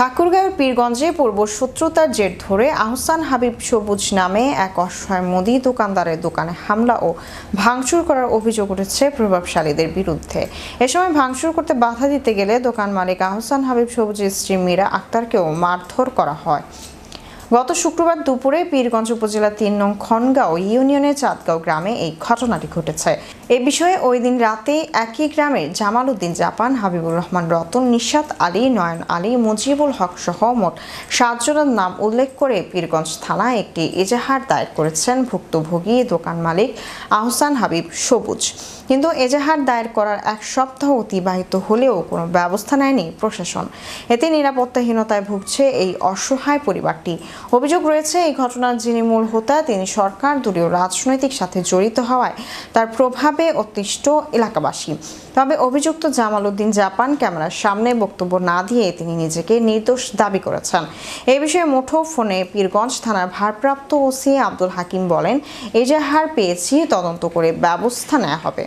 ঠাকুরগাঁওয়ের পীরগঞ্জে পূর্ব শত্রুতার জের ধরে আহসান হাবিব সবুজ নামে এক অসহায় মুদি দোকানদারের দোকানে হামলা ও ভাঙচুর করার অভিযোগ উঠেছে প্রভাবশালীদের বিরুদ্ধে। এ সময় ভাঙচুর করতে বাধা দিতে গেলে দোকান মালিক আহসান হাবিব সবুজের স্ত্রী মীরা আক্তারকেও মারধর করা হয়। গত শুক্রবার দুপুরে পীরগঞ্জ উপজেলা ৩ নং খনগাঁও ইউনিয়নের চাঁদগাঁও গ্রামে এই ঘটনাটি ঘটেছে। এ বিষয়ে ওই দিন রাতে একই গ্রামের জামাল উদ্দিন জাপান, হাবিবুর রহমান রতন, নিশাত আলী, নয়ন আলী, মুজিবুল হক সহ মোট 7 জনের নাম উল্লেখ করে পীরগঞ্জ থানায় একটি এজাহার দায়ের করেছেন ভুক্তভোগী দোকান মালিক আহসান হাবিব সবুজ। কিন্তু এজাহার দায়ের করার 1 সপ্তাহ অতিবাহিত হলেও কোনো ব্যবস্থা নেয়নি প্রশাসন। এতে নিরাপত্তাহীনতায় ভুগছে এই অসহায় পরিবারটি। অভিযোগ রয়েছে এই ঘটনার যিনি মূল হোতা তিনি সরকার দলীয় রাজনৈতিক সাথে জড়িত হওয়ায় তার প্রভাবে অতিষ্ঠ এলাকাবাসী। তবে অভিযুক্ত জামাল উদ্দিন জাপান ক্যামেরার সামনে বক্তব্য না দিয়ে তিনি নিজেকে নির্দোষ দাবি করেছেন। এই বিষয়ে মুঠোফোনে পীরগঞ্জ থানার ভারপ্রাপ্ত ওসি আব্দুল হাকিম বলেন, এজাহার পেয়েছি, তদন্ত করে ব্যবস্থা নেওয়া হবে।